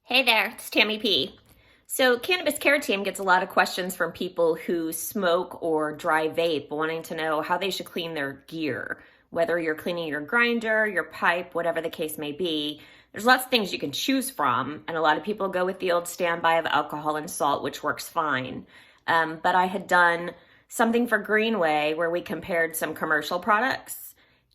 Hey there, it's Tammy P. So, Cannabis Care Team gets a lot of questions from people who smoke or dry vape, wanting to know how they should clean their gear, whether you're cleaning your grinder, your pipe, whatever the case may be. There's lots of things you can choose from, and a lot of people go with the old standby of alcohol and salt, which works fine. But I had done something for Greenway where we compared some commercial products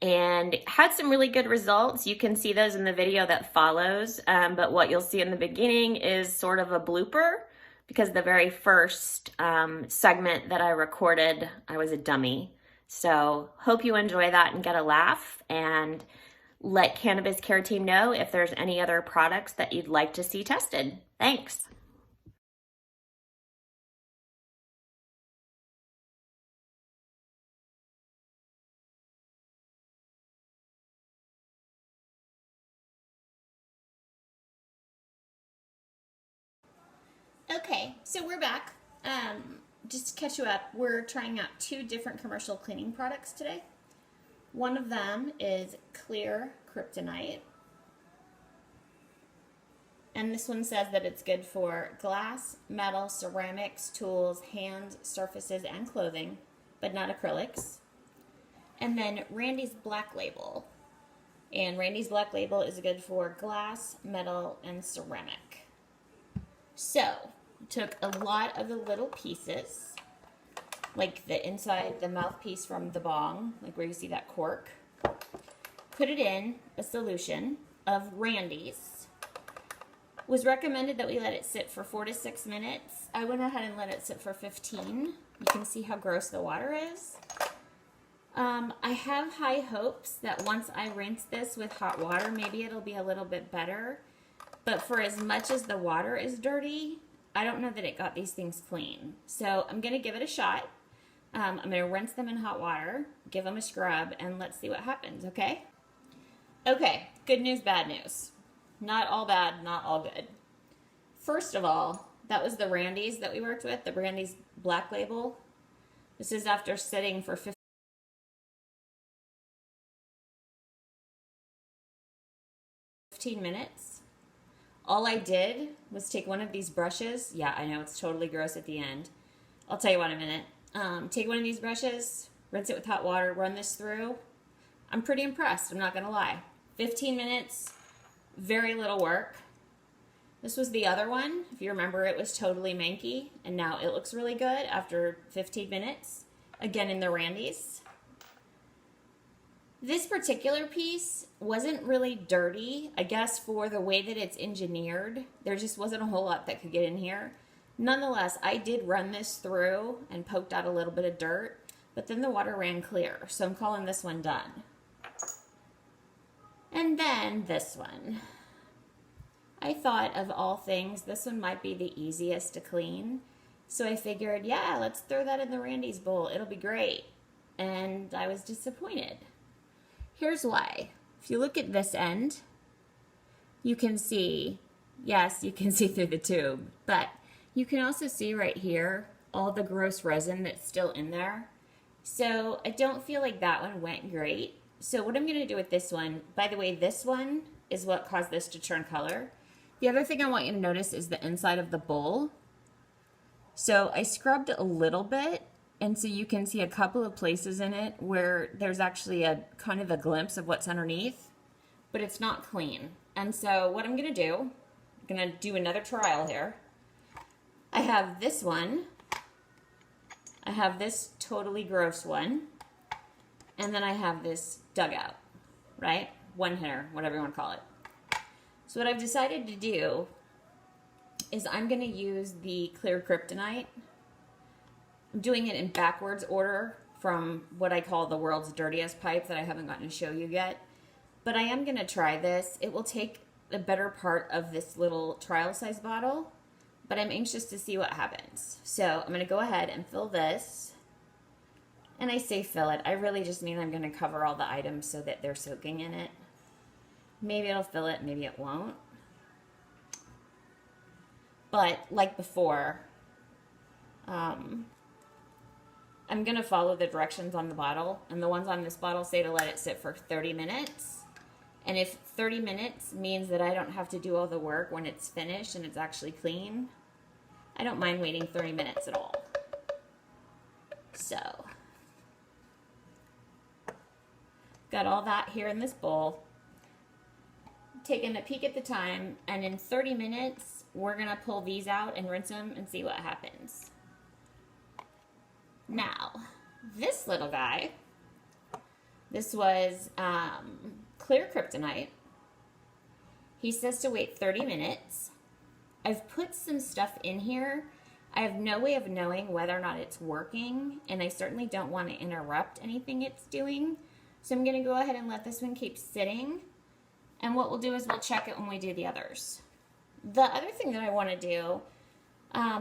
and had some really good results. You can see those in the video that follows, but what you'll see in the beginning is sort of a blooper because the very first segment that I recorded, I was a dummy. So hope you enjoy that and get a laugh, and let Cannabis Care Team know if there's any other products that you'd like to see tested. Thanks. Okay, so we're back. Just to catch you up, we're trying out two different commercial cleaning products today. One of them is Clear Kryptonite. And this one says that it's good for glass, metal, ceramics, tools, hands, surfaces, and clothing, but not acrylics. And then Randy's Black Label. And Randy's Black Label is good for glass, metal, and ceramic. So, took a lot of the little pieces, like the inside, the mouthpiece from the bong, like where you see that cork, put it in a solution of Randy's. Was recommended that we let it sit for 4 to 6 minutes. I went ahead and let it sit for 15. You can see how gross the water is. I have high hopes that once I rinse this with hot water, maybe it'll be a little bit better. But for as much as the water is dirty, I don't know that it got these things clean. So I'm going to give it a shot. I'm going to rinse them in hot water, give them a scrub, and let's see what happens, okay? Okay, good news, bad news. Not all bad, not all good. First of all, that was the Randy's that we worked with, the Randy's Black Label. This is after sitting for 15 minutes. All I did was take one of these brushes. Yeah, I know it's totally gross at the end. I'll tell you what in a minute. Take one of these brushes, rinse it with hot water, run this through. I'm pretty impressed, I'm not gonna lie. 15 minutes, very little work. This was the other one. If you remember, it was totally manky, and now it looks really good after 15 minutes. Again, in the Randy's. This particular piece wasn't really dirty. I guess for the way that it's engineered, there just wasn't a whole lot that could get in here. Nonetheless, I did run this through and poked out a little bit of dirt, but then the water ran clear, so I'm calling this one done. And then this one. I thought of all things, this one might be the easiest to clean. So I figured, yeah, let's throw that in the Randy's bowl. It'll be great. And I was disappointed. Here's why. If you look at this end, you can see, yes, you can see through the tube, but you can also see right here all the gross resin that's still in there. So I don't feel like that one went great. So what I'm going to do with this one, by the way, this one is what caused this to turn color. The other thing I want you to notice is the inside of the bowl. So I scrubbed a little bit, and so you can see a couple of places in it where there's actually a kind of a glimpse of what's underneath, but it's not clean. And so what I'm going to do, I'm going to do another trial here. I have this one. I have this totally gross one. And then I have this dugout, right? One hitter, whatever you want to call it. So what I've decided to do is I'm going to use the Clear Kryptonite. I'm doing it in backwards order from what I call the world's dirtiest pipe that I haven't gotten to show you yet. But I am going to try this. It will take the better part of this little trial size bottle, but I'm anxious to see what happens. So I'm going to go ahead and fill this. And I say fill it. I really just mean I'm going to cover all the items so that they're soaking in it. Maybe it'll fill it, maybe it won't. But like before, I'm going to follow the directions on the bottle, and the ones on this bottle say to let it sit for 30 minutes. And if 30 minutes means that I don't have to do all the work when it's finished and it's actually clean, I don't mind waiting 30 minutes at all. So, got all that here in this bowl. Taking a peek at the time, and in 30 minutes, we're gonna pull these out and rinse them and see what happens. Now, this little guy, this was clear kryptonite. He says to wait 30 minutes. I've put some stuff in here. I have no way of knowing whether or not it's working, and I certainly don't want to interrupt anything it's doing. So I'm going to go ahead and let this one keep sitting. And what we'll do is we'll check it when we do the others. The other thing that I want to do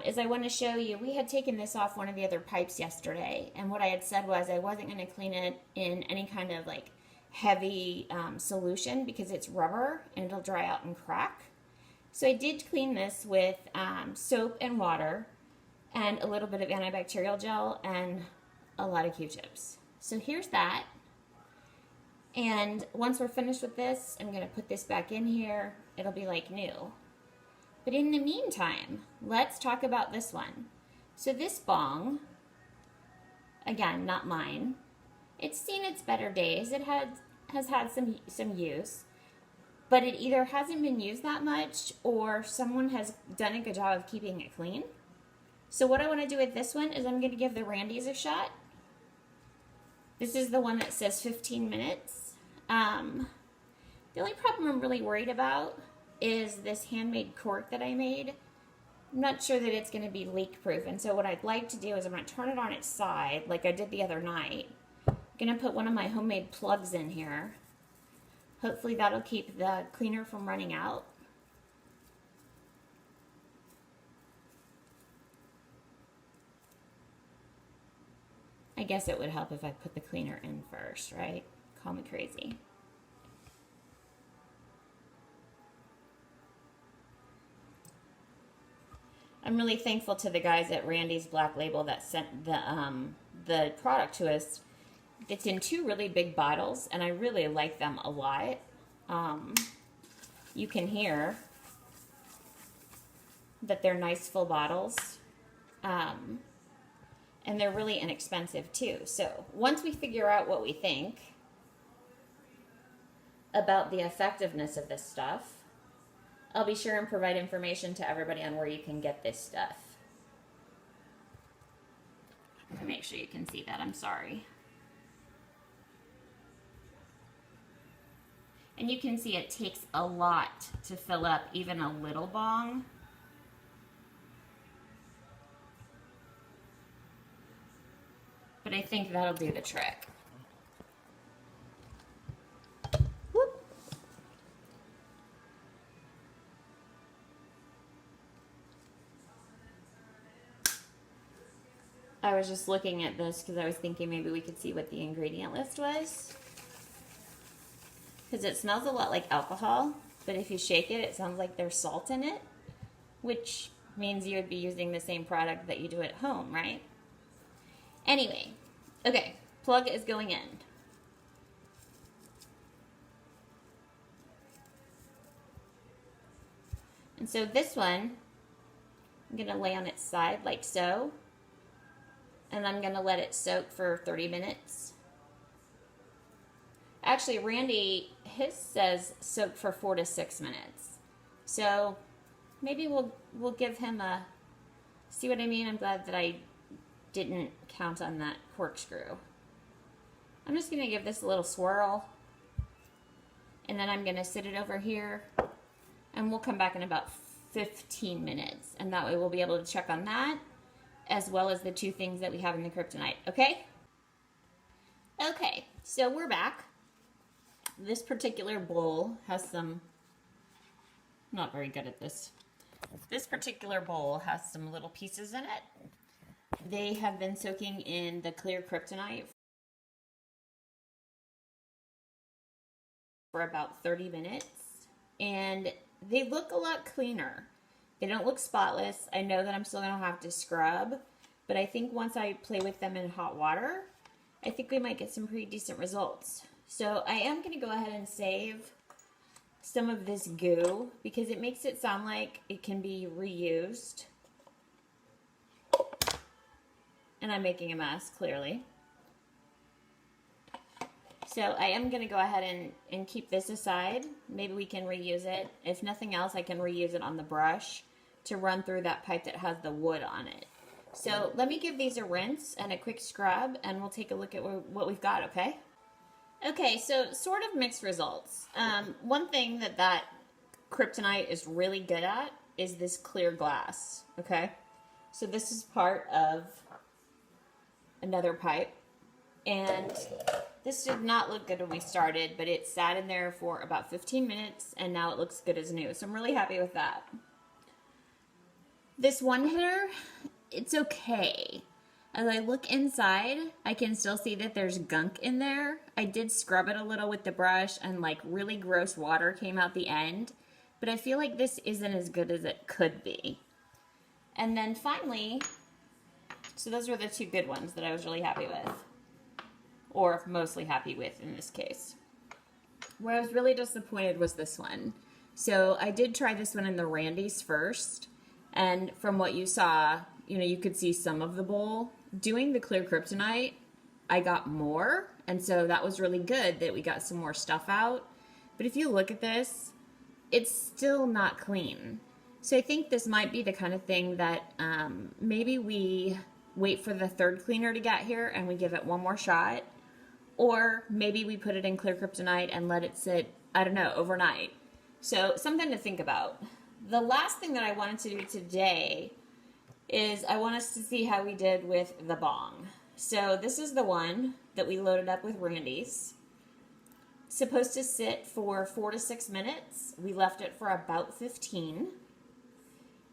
is I want to show you, we had taken this off one of the other pipes yesterday, and what I had said was I wasn't going to clean it in any kind of like heavy solution because it's rubber and it'll dry out and crack. So I did clean this with soap and water and a little bit of antibacterial gel and a lot of Q-tips. So here's that. And once we're finished with this, I'm going to put this back in here. It'll be like new. But in the meantime, let's talk about this one. So this bong, again, not mine, it's seen its better days. It has had some use, but it either hasn't been used that much or someone has done a good job of keeping it clean. So what I want to do with this one is I'm going to give the Randy's a shot. This is the one that says 15 minutes. The only problem I'm really worried about is this handmade cork that I made. I'm not sure that it's going to be leak proof, and so what I'd like to do is I'm going to turn it on its side like I did the other night. I'm going to put one of my homemade plugs in here. Hopefully that'll keep the cleaner from running out. I guess it would help if I put the cleaner in first, right? Call me crazy. I'm really thankful to the guys at Randy's Black Label that sent the product to us. It's in 2 really big bottles, and I really like them a lot. You can hear that they're nice full bottles. And they're really inexpensive too. So once we figure out what we think about the effectiveness of this stuff, I'll be sure and provide information to everybody on where you can get this stuff. Make sure you can see that, I'm sorry. And you can see it takes a lot to fill up even a little bong. But I think that'll do the trick. Whoop. I was just looking at this because I was thinking maybe we could see what the ingredient list was. Because it smells a lot like alcohol, but if you shake it, it sounds like there's salt in it, which means you would be using the same product that you do at home, right? Anyway, okay, plug is going in. And so this one, I'm going to lay on its side like so. And I'm going to let it soak for 30 minutes. Actually, Randy, his says soak for 4 to 6 minutes. So maybe we'll give him a, see what I mean? I'm glad that I didn't count on that corkscrew. I'm just going to give this a little swirl. And then I'm going to sit it over here. And we'll come back in about 15 minutes. And that way we'll be able to check on that, as well as the 2 things that we have in the kryptonite, okay? Okay, so we're back. This particular bowl has some, I'm not very good at this. This particular bowl has some little pieces in it. They have been soaking in the clear kryptonite for about 30 minutes. And they look a lot cleaner. They don't look spotless. I know that I'm still going to have to scrub, but I think once I play with them in hot water, I think we might get some pretty decent results. So I am going to go ahead and save some of this goo because it makes it sound like it can be reused. And I'm making a mess, clearly. So I am going to go ahead and keep this aside. Maybe we can reuse it. If nothing else, I can reuse it on the brush to run through that pipe that has the wood on it. So let me give these a rinse and a quick scrub, and we'll take a look at what we've got, okay? Okay, so sort of mixed results. One thing that kryptonite is really good at is this clear glass, okay? So this is part of another pipe, and this did not look good when we started, but it sat in there for about 15 minutes, and now it looks good as new, so I'm really happy with that. This one hitter, it's okay. As I look inside, I can still see that there's gunk in there. I did scrub it a little with the brush, and like really gross water came out the end, but I feel like this isn't as good as it could be. And then finally, so those were the two good ones that I was really happy with, or mostly happy with in this case. Where I was really disappointed was this one. So I did try this one in the Randy's first, and from what you saw, you could see some of the bowl. Doing the clear kryptonite, I got more, and so that was really good that we got some more stuff out. But if you look at this, it's still not clean. So I think this might be the kind of thing that maybe we wait for the third cleaner to get here and we give it one more shot. Or maybe we put it in clear kryptonite and let it sit, I don't know, overnight. So something to think about. The last thing that I wanted to do today is I want us to see how we did with the bong. So this is the one that we loaded up with Randy's. It's supposed to sit for 4 to 6 minutes. We left it for about 15.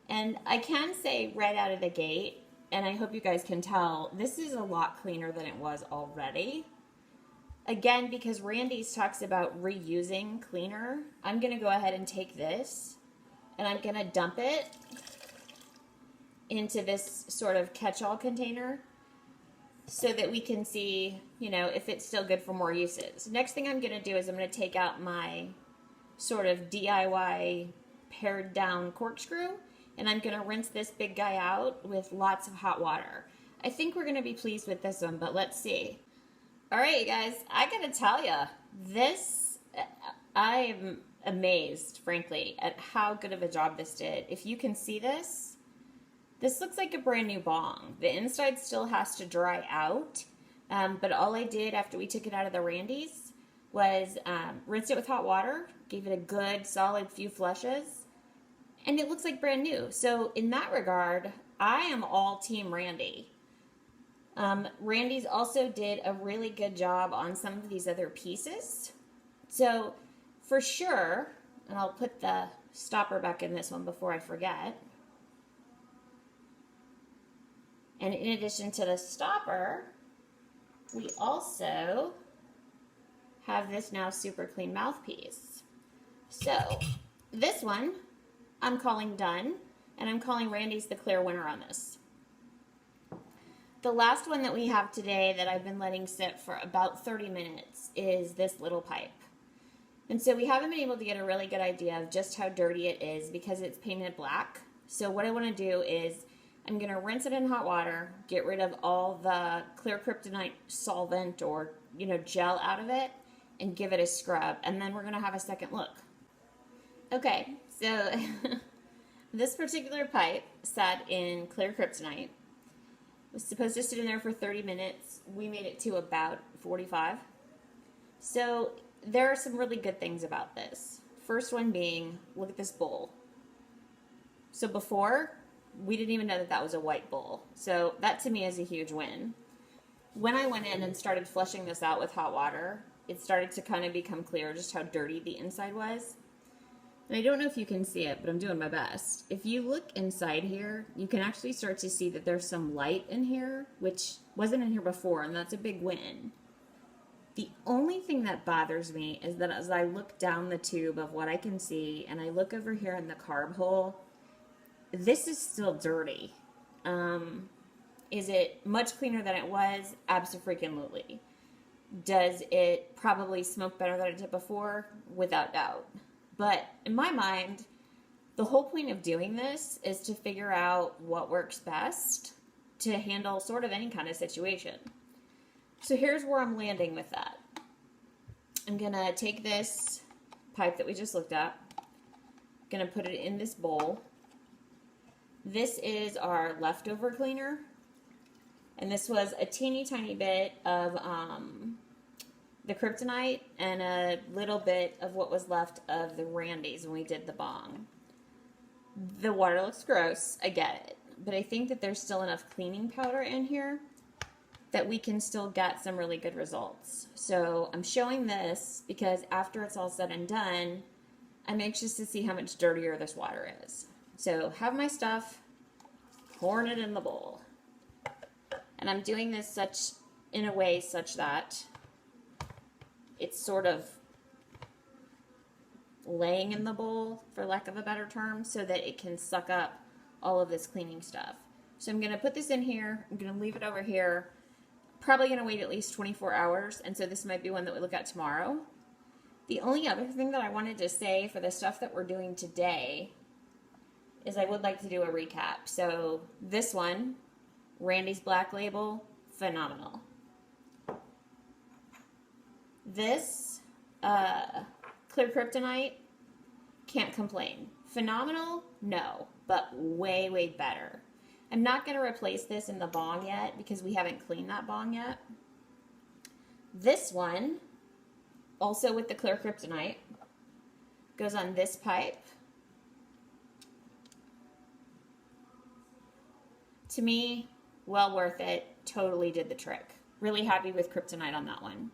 And I can say right out of the gate, and I hope you guys can tell, this is a lot cleaner than it was already. Again, because Randy's talks about reusing cleaner, I'm going to go ahead and take this and I'm going to dump it into this sort of catch-all container so that we can see, if it's still good for more uses. Next thing I'm going to do is I'm going to take out my sort of DIY pared down corkscrew, and I'm going to rinse this big guy out with lots of hot water. I think we're going to be pleased with this one, but let's see. All right, you guys, I got to tell you, I am amazed, frankly, at how good of a job this did. If you can see this looks like a brand new bong. The inside still has to dry out, but all I did after we took it out of the Randy's was rinse it with hot water, gave it a good solid few flushes, and it looks like brand new. So in that regard, I am all team Randy. Randy's also did a really good job on some of these other pieces. So for sure, and I'll put the stopper back in this one before I forget. And in addition to the stopper, we also have this now super clean mouthpiece. So this one I'm calling done, and I'm calling Randy's the clear winner on this. The last one that we have today that I've been letting sit for about 30 minutes is this little pipe. And so we haven't been able to get a really good idea of just how dirty it is because it's painted black. So what I want to do is I'm going to rinse it in hot water, get rid of all the clear kryptonite solvent or, gel out of it, and give it a scrub. And then we're going to have a second look. Okay, so this particular pipe sat in clear kryptonite. It was supposed to sit in there for 30 minutes. We made it to about 45. So there are some really good things about this. First one being, look at this bowl. So before, we didn't even know that was a white bowl. So that to me is a huge win. When I went in and started flushing this out with hot water, it started to kind of become clear just how dirty the inside was. And I don't know if you can see it, but I'm doing my best. If you look inside here, you can actually start to see that there's some light in here, which wasn't in here before, and that's a big win. The only thing that bothers me is that as I look down the tube of what I can see, and I look over here in the carb hole, this is still dirty. Is it much cleaner than it was? Abso-freaking-lutely. Does it probably smoke better than it did before? Without doubt. But in my mind, the whole point of doing this is to figure out what works best to handle sort of any kind of situation. So here's where I'm landing with that. I'm gonna take this pipe that we just looked at, gonna put it in this bowl. This is our leftover cleaner, and this was a teeny tiny bit of the kryptonite and a little bit of what was left of the Randy's when we did the bong. The water looks gross, I get it, but I think that there's still enough cleaning powder in here that we can still get some really good results. So I'm showing this because after it's all said and done, I'm anxious to see how much dirtier this water is. So have my stuff, pouring it in the bowl. And I'm doing this in a way such that it's sort of laying in the bowl, for lack of a better term, so that it can suck up all of this cleaning stuff. So I'm gonna put this in here, I'm gonna leave it over here, probably gonna wait at least 24 hours, and so this might be one that we look at tomorrow. The only other thing that I wanted to say for the stuff that we're doing today is I would like to do a recap. So this one, Randy's Black Label, phenomenal. This, Clear Kryptonite, can't complain. Phenomenal? No, but way, way better. I'm not going to replace this in the bong yet because we haven't cleaned that bong yet. This one, also with the Clear Kryptonite, goes on this pipe. To me, well worth it. Totally did the trick. Really happy with Kryptonite on that one.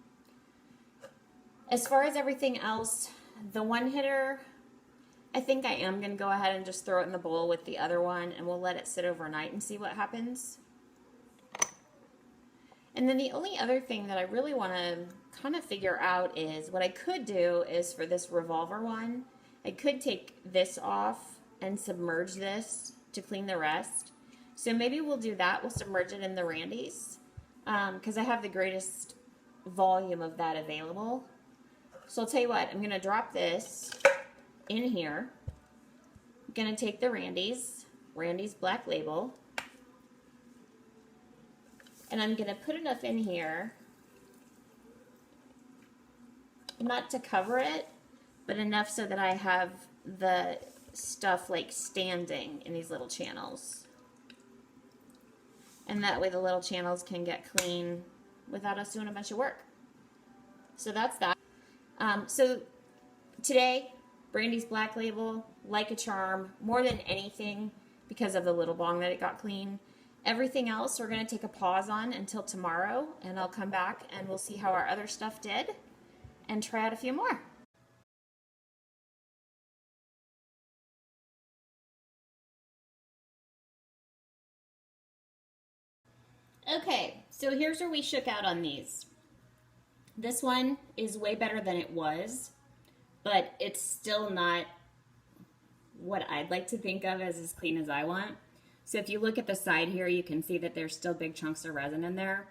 As far as everything else, the one hitter, I think I am going to go ahead and just throw it in the bowl with the other one, and we'll let it sit overnight and see what happens. And then the only other thing that I really want to kind of figure out is what I could do is for this revolver one, I could take this off and submerge this to clean the rest. So maybe we'll do that. We'll submerge it in the Randy's because I have the greatest volume of that available. So I'll tell you what, I'm going to drop this in here. I'm going to take the Randy's Black Label, and I'm going to put enough in here, not to cover it, but enough so that I have the stuff like standing in these little channels. And that way the little channels can get clean without us doing a bunch of work. So that's that. So today, Randy's Black Label, like a charm, more than anything because of the little bong that it got clean. Everything else we're going to take a pause on until tomorrow, and I'll come back and we'll see how our other stuff did and try out a few more. Okay, so here's where we shook out on these. This one is way better than it was, but it's still not what I'd like to think of as clean as I want. So if you look at the side here, you can see that there's still big chunks of resin in there.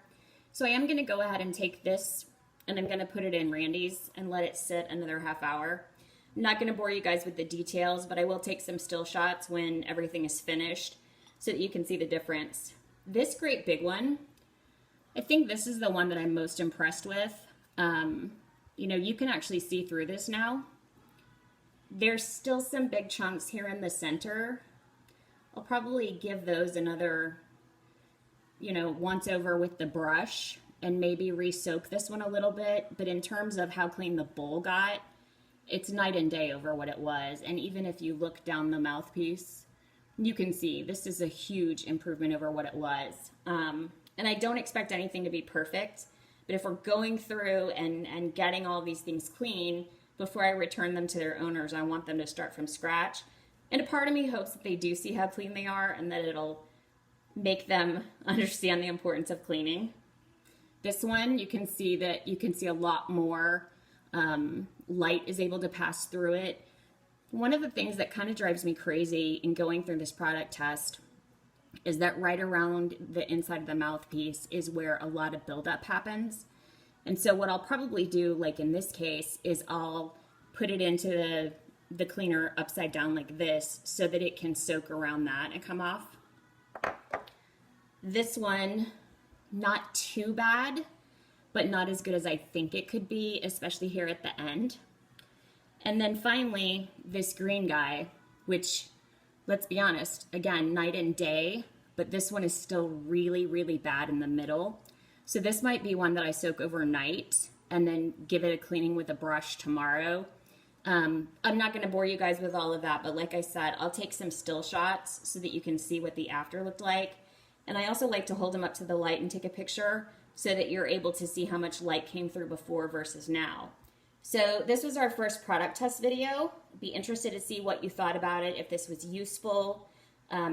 So I am going to go ahead and take this and I'm going to put it in Randy's and let it sit another half hour. I'm not going to bore you guys with the details, but I will take some still shots when everything is finished so that you can see the difference. This great big one, I think this is the one that I'm most impressed with. You know, you can actually see through this now. There's still some big chunks here in the center. I'll probably give those another, you know, once over with the brush and maybe re-soak this one a little bit. But in terms of how clean the bowl got, it's night and day over what it was. And even if you look down the mouthpiece, you can see this is a huge improvement over what it was. And I don't expect anything to be perfect, but if we're going through and getting all these things clean, before I return them to their owners, I want them to start from scratch. And a part of me hopes that they do see how clean they are and that it'll make them understand the importance of cleaning. This one, you can see a lot more light is able to pass through it. One of the things that kind of drives me crazy in going through this product test is that right around the inside of the mouthpiece is where a lot of buildup happens. And so what I'll probably do, like in this case, is I'll put it into the cleaner upside down like this so that it can soak around that and come off. This one, not too bad, but not as good as I think it could be, especially here at the end. And then finally, this green guy, which, let's be honest, again, night and day, but this one is still really, really bad in the middle. So this might be one that I soak overnight and then give it a cleaning with a brush tomorrow. I'm not going to bore you guys with all of that, but like I said, I'll take some still shots so that you can see what the after looked like. And I also like to hold them up to the light and take a picture so that you're able to see how much light came through before versus now. So this was our first product test video. Be interested to see what you thought about it, if this was useful,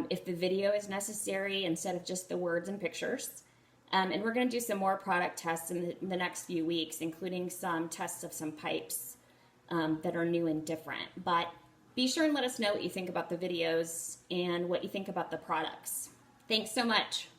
if the video is necessary instead of just the words and pictures. And we're going to do some more product tests in the next few weeks, including some tests of some pipes that are new and different. But be sure and let us know what you think about the videos and what you think about the products. Thanks so much.